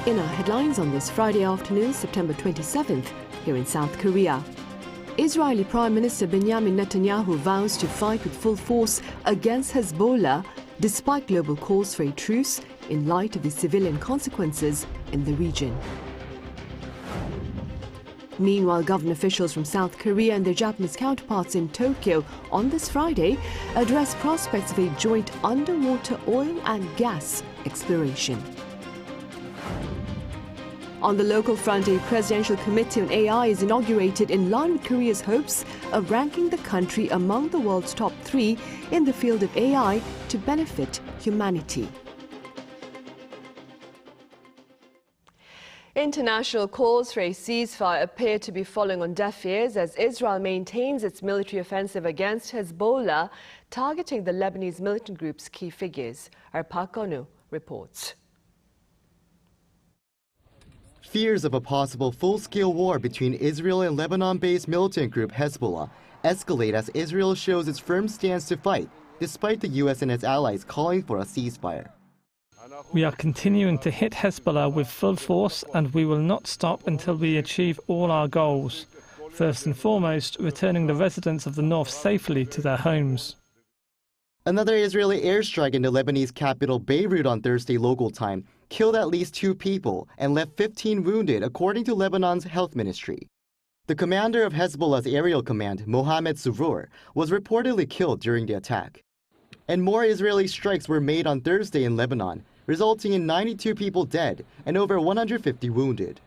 In our headlines on this Friday afternoon, September 27th, here in South Korea. Israeli Prime Minister Benjamin Netanyahu vows to fight with full force against Hezbollah despite global calls for a truce in light of the civilian consequences in the region. Meanwhile, government officials from South Korea and their Japanese counterparts in Tokyo on this Friday addressed prospects of a joint underwater oil and gas exploration. On the local front, a presidential committee on AI is inaugurated in line with Korea's hopes of ranking the country among the world's top 3 in the field of AI to benefit humanity. International calls for a ceasefire appear to be falling on deaf ears as Israel maintains its military offensive against Hezbollah, targeting the Lebanese militant group's key figures. Our Park Gonu reports. Fears of a possible full-scale war between Israel and Lebanon-based militant group Hezbollah escalate as Israel shows its firm stance to fight, despite the U.S. and its allies calling for a ceasefire. We are continuing to hit Hezbollah with full force, and we will not stop until we achieve all our goals. First and foremost, returning the residents of the north safely to their homes. Another Israeli airstrike in the Lebanese capital Beirut on Thursday local time killed at least 2 people and left 15 wounded, according to Lebanon's health ministry. The commander of Hezbollah's aerial command, Mohammed Surur, was reportedly killed during the attack. And more Israeli strikes were made on Thursday in Lebanon, resulting in 92 people dead and over 150 wounded.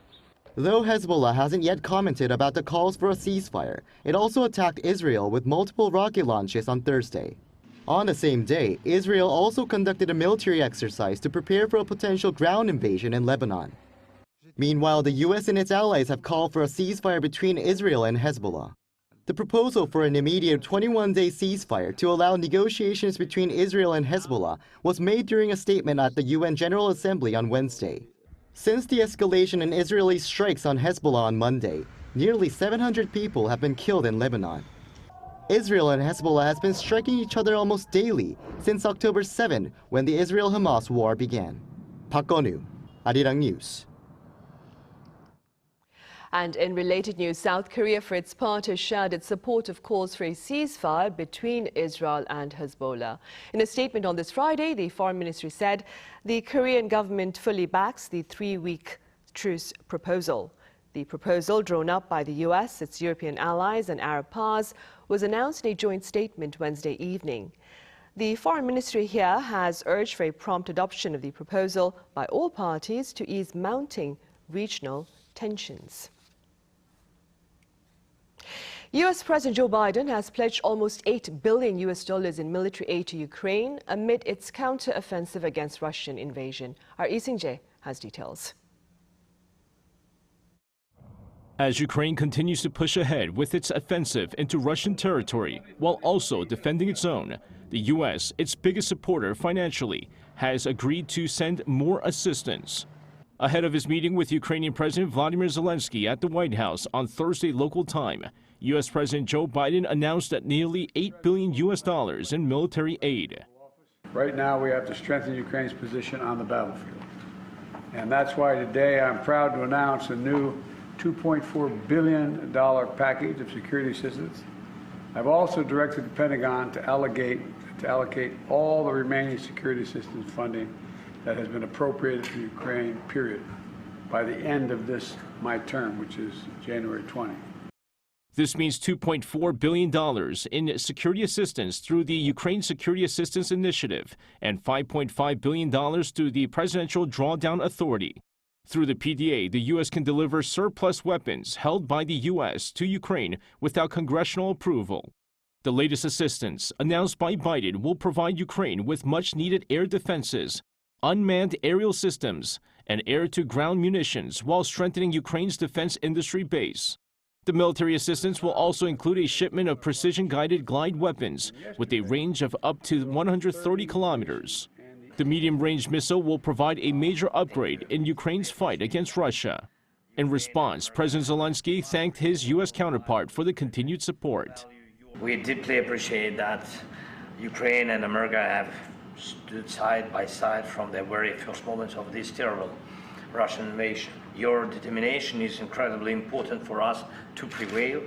Though Hezbollah hasn't yet commented about the calls for a ceasefire, it also attacked Israel with multiple rocket launches on Thursday. On the same day, Israel also conducted a military exercise to prepare for a potential ground invasion in Lebanon. Meanwhile, the U.S. and its allies have called for a ceasefire between Israel and Hezbollah. The proposal for an immediate 21-day ceasefire to allow negotiations between Israel and Hezbollah was made during a statement at the UN General Assembly on Wednesday. Since the escalation in Israeli strikes on Hezbollah on Monday, nearly 700 people have been killed in Lebanon. Israel and Hezbollah has been striking each other almost daily since October 7, when the Israel-Hamas war began. Park Gonu, Arirang News. And in related news, South Korea, for its part, has shared its support of calls for a ceasefire between Israel and Hezbollah. In a statement on this Friday, the Foreign Ministry said the Korean government fully backs the 3-week truce proposal. The proposal, drawn up by the U.S., its European allies and Arab pars, was announced in a joint statement Wednesday evening. The Foreign Ministry here has urged for a prompt adoption of the proposal by all parties to ease mounting regional tensions. U.S. President Joe Biden has pledged almost $8 billion in military aid to Ukraine amid its counter-offensive against Russian invasion. Our Lee Sing-jae has details. As Ukraine continues to push ahead with its offensive into Russian territory while also defending its own, the U.S., its biggest supporter financially, has agreed to send more assistance. Ahead of his meeting with Ukrainian President Vladimir Zelensky at the White House on Thursday local time, U.S. President Joe Biden announced that nearly $8 billion in military aid. Right now we have to strengthen Ukraine's position on the battlefield. And that's why today I'm proud to announce a new $2.4 billion package of security assistance. I've also directed the Pentagon to allocate all the remaining security assistance funding that has been appropriated to Ukraine, period, by the end of my term, which is January 20. This means $2.4 billion in security assistance through the Ukraine Security Assistance Initiative and $5.5 billion through the Presidential Drawdown Authority. Through the PDA, the U.S. can deliver surplus weapons held by the U.S. to Ukraine without congressional approval. The latest assistance, announced by Biden, will provide Ukraine with much-needed air defenses, unmanned aerial systems, and air-to-ground munitions while strengthening Ukraine's defense industry base. The military assistance will also include a shipment of precision-guided glide weapons with a range of up to 130 kilometers. The medium-range missile will provide a major upgrade in Ukraine's fight against Russia. In response, President Zelensky thanked his U.S. counterpart for the continued support. We deeply appreciate that Ukraine and America have stood side by side from the very first moments of this terrible Russian invasion. Your determination is incredibly important for us to prevail.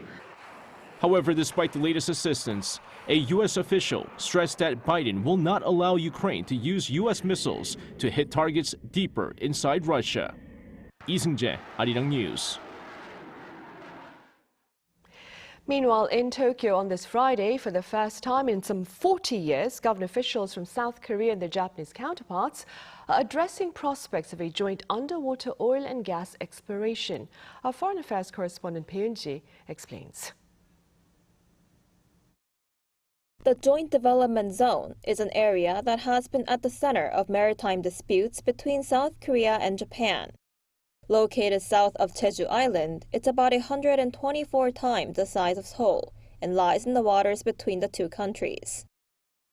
However, despite the latest assistance, a U.S. official stressed that Biden will not allow Ukraine to use U.S. missiles to hit targets deeper inside Russia. Lee Seung-jae, Arirang News. Meanwhile, in Tokyo on this Friday, for the first time in some 40 years, government officials from South Korea and their Japanese counterparts are addressing prospects of a joint underwater oil and gas exploration. Our foreign affairs correspondent Peun-ji explains. The Joint Development Zone is an area that has been at the center of maritime disputes between South Korea and Japan. Located south of Jeju Island, it's about 124 times the size of Seoul and lies in the waters between the two countries.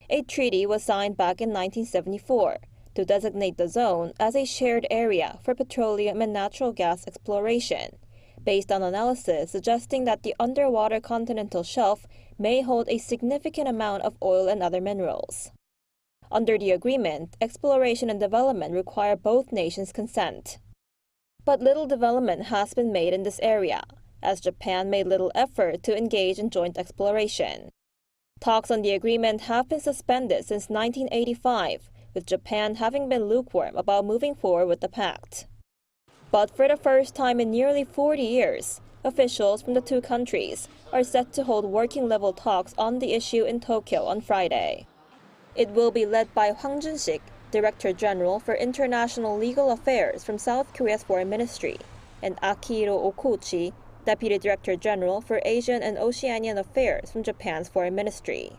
A treaty was signed back in 1974 to designate the zone as a shared area for petroleum and natural gas exploration, based on analysis suggesting that the underwater continental shelf may hold a significant amount of oil and other minerals. Under the agreement, exploration and development require both nations' consent. But little development has been made in this area, as Japan made little effort to engage in joint exploration. Talks on the agreement have been suspended since 1985, with Japan having been lukewarm about moving forward with the pact. But for the first time in nearly 40 years, officials from the two countries are set to hold working-level talks on the issue in Tokyo on Friday. It will be led by Hwang Jun-sik, Director General for International Legal Affairs from South Korea's Foreign Ministry, and Akihiro Okuchi, Deputy Director General for Asian and Oceanian Affairs from Japan's Foreign Ministry.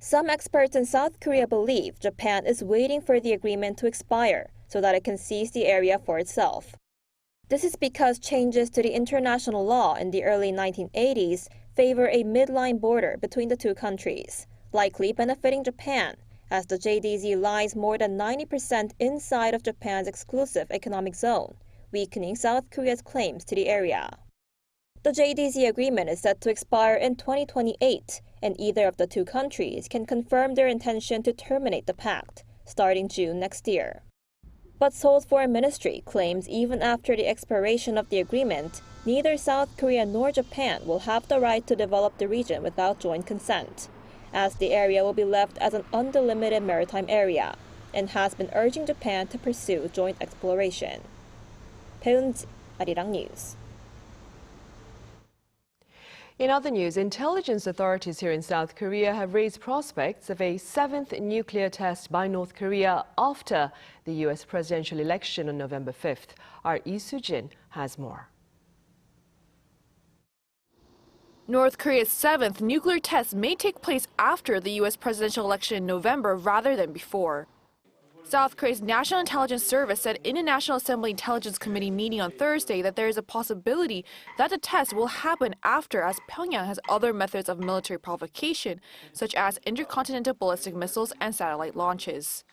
Some experts in South Korea believe Japan is waiting for the agreement to expire so that it can seize the area for itself. This is because changes to the international law in the early 1980s favor a midline border between the two countries, likely benefiting Japan, as the JDZ lies more than 90% inside of Japan's exclusive economic zone, weakening South Korea's claims to the area. The JDZ agreement is set to expire in 2028, and either of the two countries can confirm their intention to terminate the pact, starting June next year. But Seoul's foreign ministry claims even after the expiration of the agreement, neither South Korea nor Japan will have the right to develop the region without joint consent, as the area will be left as an undelimited maritime area, and has been urging Japan to pursue joint exploration. Peun-ji, Arirang News. In other news, intelligence authorities here in South Korea have raised prospects of a seventh nuclear test by North Korea after the U.S. presidential election on November 5th. Our Lee Soo-jin has more. North Korea's seventh nuclear test may take place after the U.S. presidential election in November rather than before. South Korea's National Intelligence Service said in a National Assembly Intelligence Committee meeting on Thursday that there is a possibility that the test will happen after, as Pyongyang has other methods of military provocation, such as intercontinental ballistic missiles and satellite launches.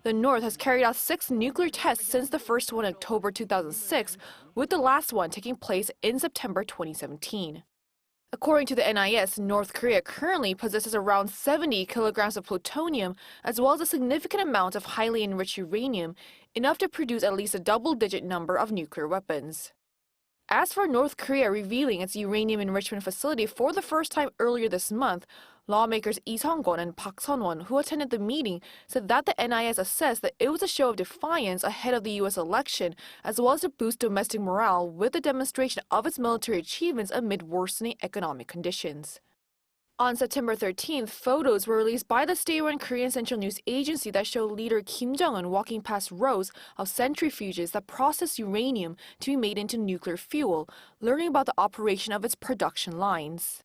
The North has carried out 6 nuclear tests since the first one in October 2006, with the last one taking place in September 2017. According to the NIS, North Korea currently possesses around 70 kilograms of plutonium, as well as a significant amount of highly enriched uranium, enough to produce at least a double-digit number of nuclear weapons. As for North Korea revealing its uranium enrichment facility for the first time earlier this month, lawmakers Lee Sung-kwon and Park Sun-won, who attended the meeting, said that the NIS assessed that it was a show of defiance ahead of the U.S. election, as well as to boost domestic morale with the demonstration of its military achievements amid worsening economic conditions. On September 13th, photos were released by the state-run Korean Central News Agency that show leader Kim Jong-un walking past rows of centrifuges that process uranium to be made into nuclear fuel, learning about the operation of its production lines.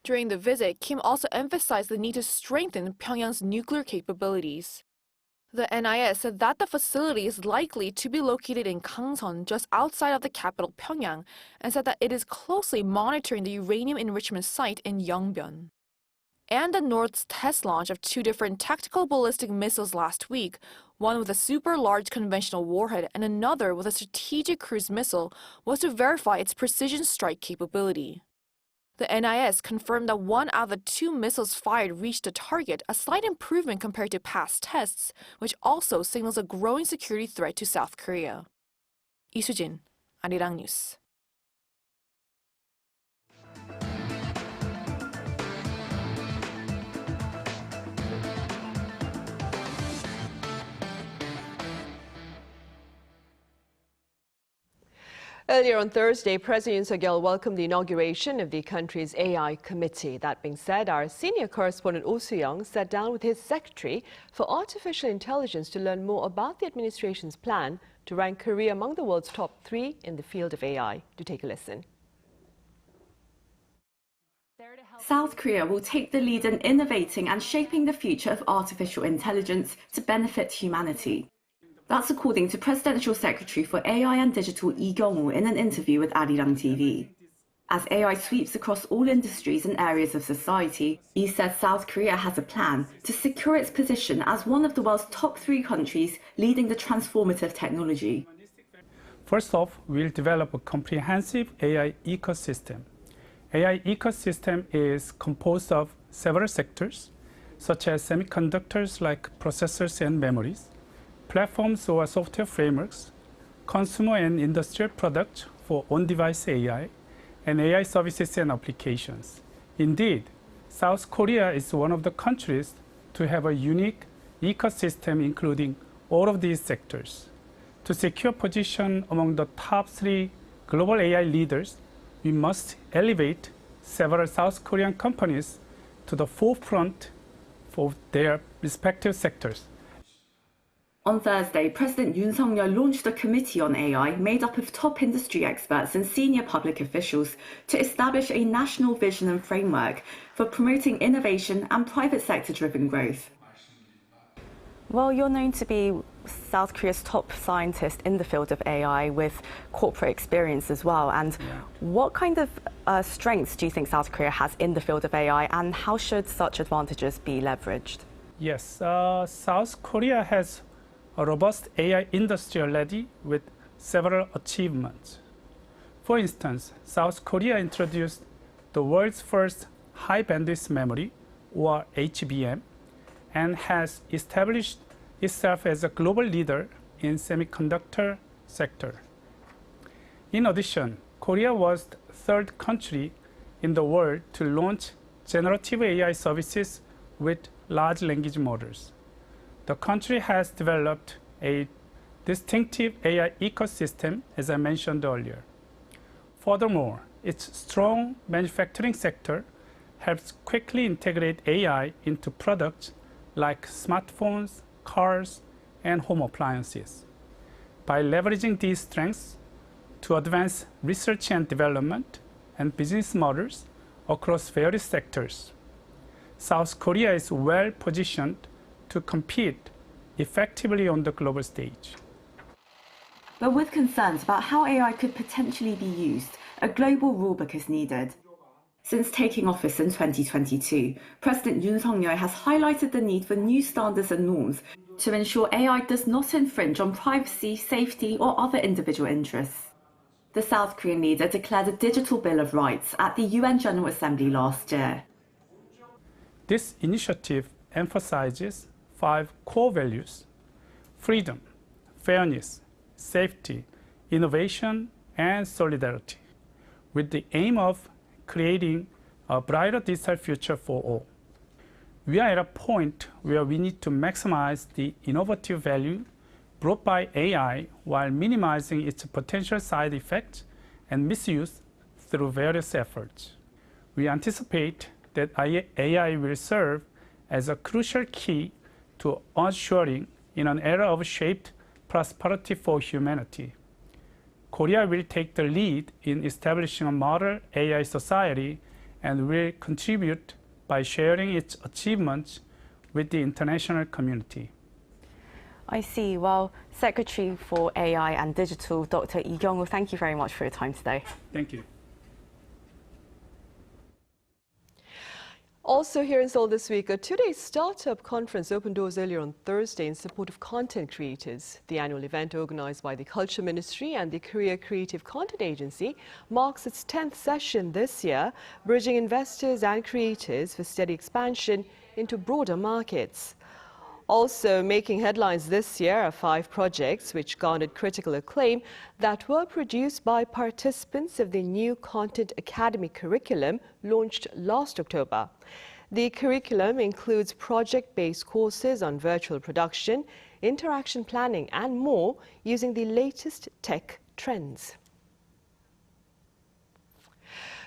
During the visit, Kim also emphasized the need to strengthen Pyongyang's nuclear capabilities. The NIS said that the facility is likely to be located in Gangseon, just outside of the capital Pyongyang, and said that it is closely monitoring the uranium enrichment site in Yongbyon. And the North's test launch of 2 different tactical ballistic missiles last week, one with a super-large conventional warhead and another with a strategic cruise missile, was to verify its precision strike capability. The NIS confirmed that 1 out of the 2 missiles fired reached the target, a slight improvement compared to past tests, which also signals a growing security threat to South Korea. 이수진, Arirang News. Earlier on Thursday, President Yoon Suk-yeol welcomed the inauguration of the country's AI committee. That being said, our senior correspondent Oh Soo-young sat down with his secretary for artificial intelligence to learn more about the administration's plan to rank Korea among the world's top 3 in the field of AI. Do take a listen. South Korea will take the lead in innovating and shaping the future of artificial intelligence to benefit humanity. That's according to Presidential Secretary for AI and Digital Lee Kyung-woo in an interview with Arirang TV. As AI sweeps across all industries and areas of society, Lee said South Korea has a plan to secure its position as one of the world's top 3 countries leading the transformative technology. First off, we'll develop a comprehensive AI ecosystem. AI ecosystem is composed of several sectors, such as semiconductors like processors and memories, platforms or software frameworks, consumer and industrial products for on-device AI, and AI services and applications. Indeed, South Korea is one of the countries to have a unique ecosystem including all of these sectors. To secure position among the top 3 global AI leaders, we must elevate several South Korean companies to the forefront for their respective sectors. On Thursday, President Yoon Suk-yeol launched a committee on AI made up of top industry experts and senior public officials to establish a national vision and framework for promoting innovation and private sector-driven growth. Well, you're known to be South Korea's top scientist in the field of AI with corporate experience as well. And what kind of strengths do you think South Korea has in the field of AI, and how should such advantages be leveraged? Yes, South Korea has a robust AI industry already with several achievements. For instance, South Korea introduced the world's first high bandwidth memory, or HBM, and has established itself as a global leader in semiconductor sector. In addition, Korea was the 3rd country in the world to launch generative AI services with large language models. The country has developed a distinctive AI ecosystem, as I mentioned earlier. Furthermore, its strong manufacturing sector helps quickly integrate AI into products like smartphones, cars, and home appliances. By leveraging these strengths to advance research and development and business models across various sectors, South Korea is well positioned to compete effectively on the global stage. But with concerns about how AI could potentially be used, a global rulebook is needed. Since taking office in 2022, President Yoon Suk-yeol has highlighted the need for new standards and norms to ensure AI does not infringe on privacy, safety, or other individual interests. The South Korean leader declared a digital Bill of Rights at the UN General Assembly last year. This initiative emphasizes 5 core values: freedom, fairness, safety, innovation, and solidarity, with the aim of creating a brighter digital future for all. We are at a point where we need to maximize the innovative value brought by AI while minimizing its potential side effects and misuse through various efforts. We anticipate that AI will serve as a crucial key to ensuring in an era of shaped prosperity for humanity. Korea will take the lead in establishing a model AI society and will contribute by sharing its achievements with the international community. I see. Well, Secretary for AI and Digital, Dr. Lee Kyung-woo, thank you very much for your time today. Thank you. Also here in Seoul this week, a 2-day startup conference opened doors earlier on Thursday in support of content creators. The annual event, organized by the Culture Ministry and the Korea Creative Content Agency, marks its 10th session this year, bridging investors and creators for steady expansion into broader markets. Also making headlines this year are 5 projects which garnered critical acclaim that were produced by participants of the new Content Academy curriculum launched last October. The curriculum includes project-based courses on virtual production, interaction planning and more using the latest tech trends.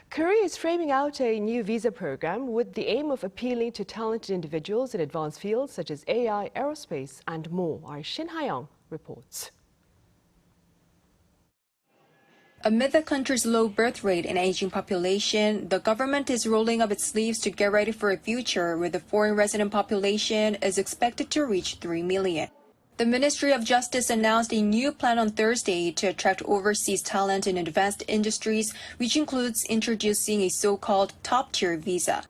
Korea is framing out a new visa program with the aim of appealing to talented individuals in advanced fields such as AI, aerospace and more. Our Shin Ha-young reports. Amid the country's low birth rate and aging population, the government is rolling up its sleeves to get ready for a future where the foreign resident population is expected to reach 3 million. The Ministry of Justice announced a new plan on Thursday to attract overseas talent in advanced industries, which includes introducing a so-called top-tier visa.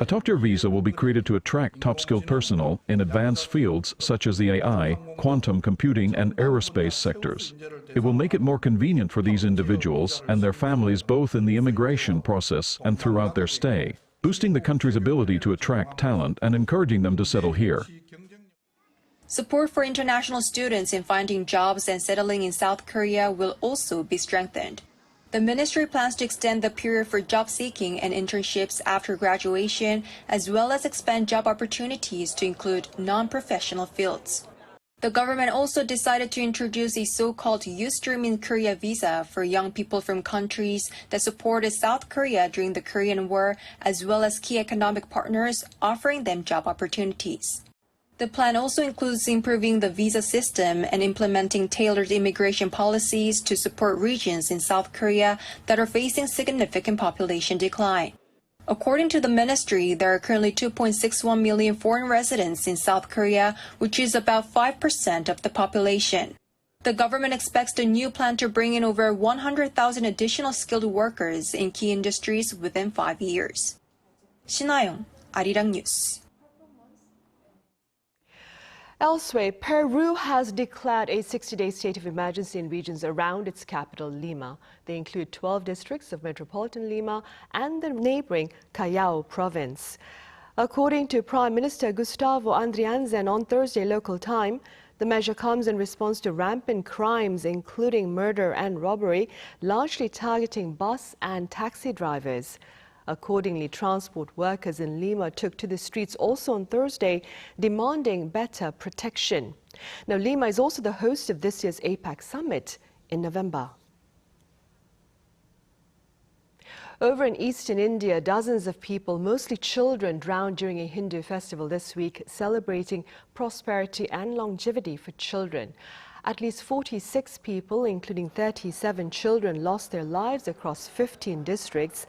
A top-tier visa will be created to attract top-skilled personnel in advanced fields such as the AI, quantum computing and aerospace sectors. It will make it more convenient for these individuals and their families both in the immigration process and throughout their stay, boosting the country's ability to attract talent and encouraging them to settle here. Support for international students in finding jobs and settling in South Korea will also be strengthened. The ministry plans to extend the period for job seeking and internships after graduation, as well as expand job opportunities to include non-professional fields. The government also decided to introduce a so-called Ustream in Korea visa for young people from countries that supported South Korea during the Korean War, as well as key economic partners, offering them job opportunities. The plan also includes improving the visa system and implementing tailored immigration policies to support regions in South Korea that are facing significant population decline. According to the ministry, there are currently 2.61 million foreign residents in South Korea, which is about 5% of the population. The government expects the new plan to bring in over 100,000 additional skilled workers in key industries within 5 years. Shin Ha-young, Arirang News. Elsewhere, Peru has declared a 60-day state of emergency in regions around its capital, Lima. They include 12 districts of metropolitan Lima and the neighboring Callao province. According to Prime Minister Gustavo Andrianzen on Thursday local time, the measure comes in response to rampant crimes, including murder and robbery, largely targeting bus and taxi drivers. Accordingly, transport workers in Lima took to the streets also on Thursday, demanding better protection. Now, Lima is also the host of this year's APEC summit in November. Over in eastern India, dozens of people, mostly children, drowned during a Hindu festival this week, celebrating prosperity and longevity for children. At least 46 people, including 37 children, lost their lives across 15 districts,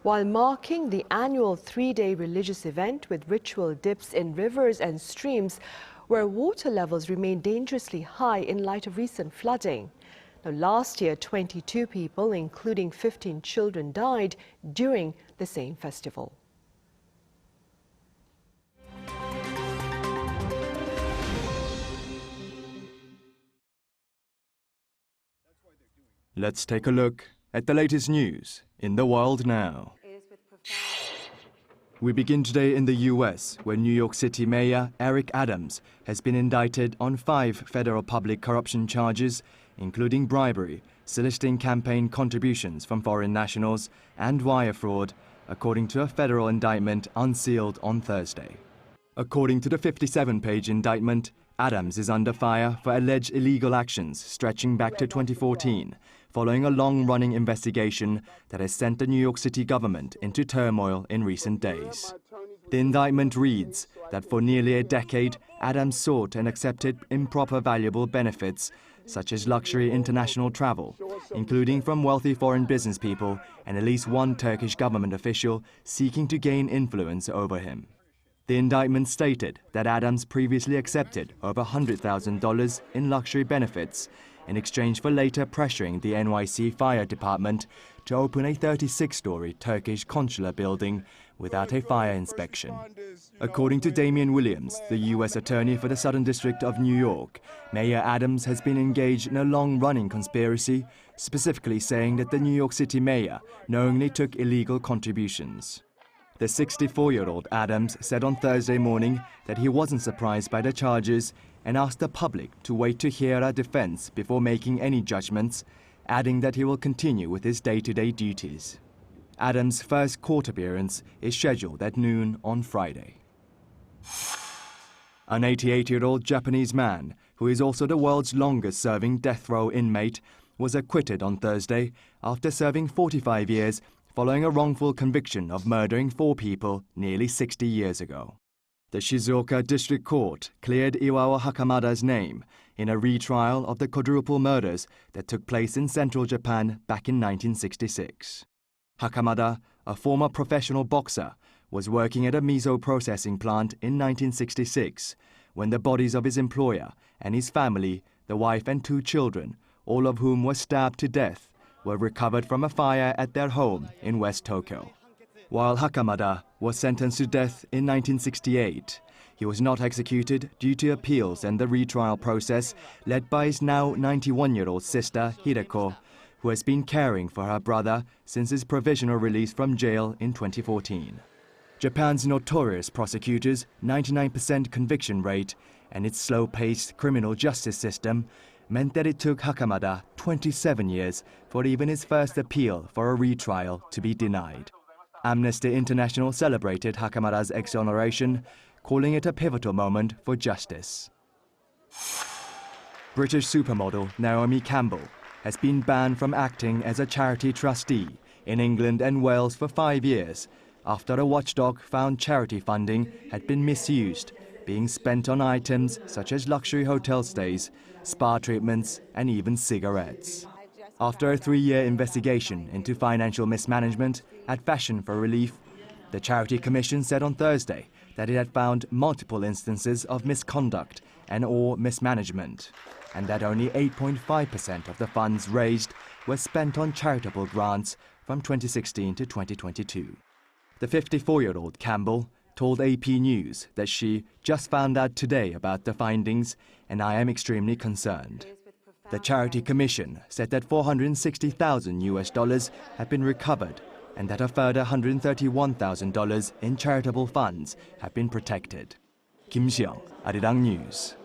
while marking the annual 3-day religious event with ritual dips in rivers and streams where water levels remain dangerously high in light of recent flooding. Now, last year, 22 people, including 15 children, died during the same festival. Let's take a look at the latest news in the world now. We begin today in the U.S., where New York City Mayor Eric Adams has been indicted on 5 federal public corruption charges, including bribery, soliciting campaign contributions from foreign nationals, and wire fraud, according to a federal indictment unsealed on Thursday. According to the 57-page indictment, Adams is under fire for alleged illegal actions stretching back to 2014, following a long-running investigation that has sent the New York City government into turmoil in recent days. The indictment reads that for nearly a decade, Adams sought and accepted improper valuable benefits, such as luxury international travel, including from wealthy foreign business people and at least one Turkish government official seeking to gain influence over him. The indictment stated that Adams previously accepted over $100,000 in luxury benefits in exchange for later pressuring the NYC Fire Department to open a 36-story Turkish consular building without a fire inspection. According to Damian Williams, the U.S. Attorney for the Southern District of New York, Mayor Adams has been engaged in a long-running conspiracy, specifically saying that the New York City mayor knowingly took illegal contributions. The 64-year-old Adams said on Thursday morning that he wasn't surprised by the charges and asked the public to wait to hear a defense before making any judgments, adding that he will continue with his day-to-day duties. Adams' first court appearance is scheduled at noon on Friday. An 88-year-old Japanese man, who is also the world's longest-serving death row inmate, was acquitted on Thursday after serving 45 years following a wrongful conviction of murdering 4 people nearly 60 years ago. The Shizuoka District Court cleared Iwao Hakamada's name in a retrial of the quadruple murders that took place in central Japan back in 1966. Hakamada, a former professional boxer, was working at a miso processing plant in 1966 when the bodies of his employer and his family, the wife and 2 children, all of whom were stabbed to death, were recovered from a fire at their home in West Tokyo. While Hakamada was sentenced to death in 1968, he was not executed due to appeals and the retrial process led by his now 91-year-old sister, Hideko, who has been caring for her brother since his provisional release from jail in 2014. Japan's notorious prosecutors' 99% conviction rate and its slow-paced criminal justice system meant that it took Hakamada 27 years for even his first appeal for a retrial to be denied. Amnesty International celebrated Hakamada's exoneration, calling it a pivotal moment for justice. British supermodel Naomi Campbell has been banned from acting as a charity trustee in England and Wales for 5 years after a watchdog found charity funding had been misused, being spent on items such as luxury hotel stays, spa treatments, and even cigarettes. After a 3-year investigation into financial mismanagement at Fashion for Relief, the Charity Commission said on Thursday that it had found multiple instances of misconduct and/or mismanagement, and that only 8.5% of the funds raised were spent on charitable grants from 2016 to 2022. The 54-year-old Campbell told AP News that she just found out today about the findings, and I am extremely concerned. The Charity Commission said that $460,000 have been recovered and that a further $131,000 in charitable funds have been protected. Kim Seong, Arirang News.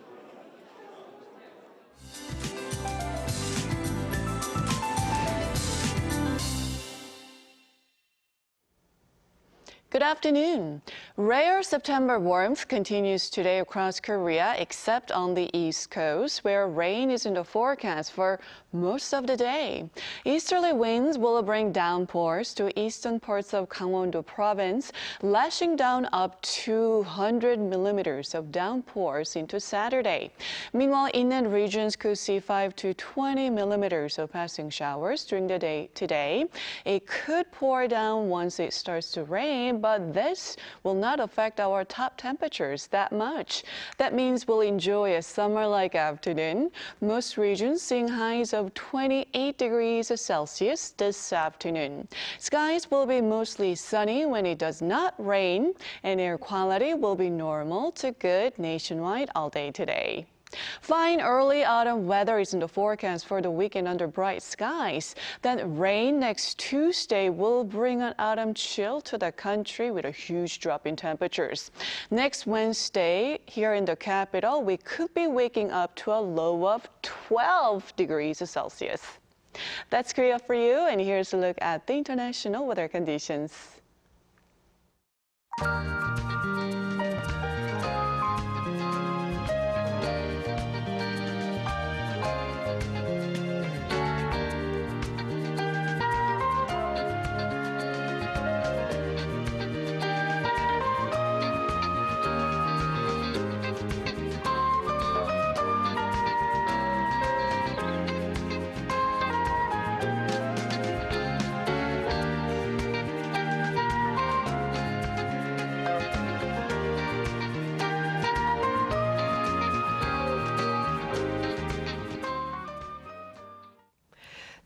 Good afternoon. Rare September warmth continues today across Korea, except on the east coast, where rain is in the forecast for most of the day. Easterly winds will bring downpours to eastern parts of Gangwon-do province, lashing down up to 100 millimeters of downpours into Saturday. Meanwhile, inland regions could see 5 to 20 millimeters of passing showers during the day today. It could pour down once it starts to rain, but this will not affect our top temperatures that much. That means we'll enjoy a summer-like afternoon. Most regions seeing highs of 28 degrees Celsius this afternoon. Skies will be mostly sunny when it does not rain, and air quality will be normal to good nationwide all day today. Fine early autumn weather is in the forecast for the weekend under bright skies. Then rain next Tuesday will bring an autumn chill to the country with a huge drop in temperatures. Next Wednesday, here in the capital, we could be waking up to a low of 12 degrees Celsius. That's Korea for you, and here's a look at the international weather conditions.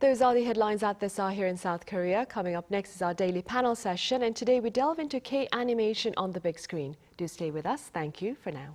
Those are the headlines at this hour here in South Korea. Coming up next is our daily panel session, and today we delve into K animation on the big screen. Do stay with us. Thank you for now.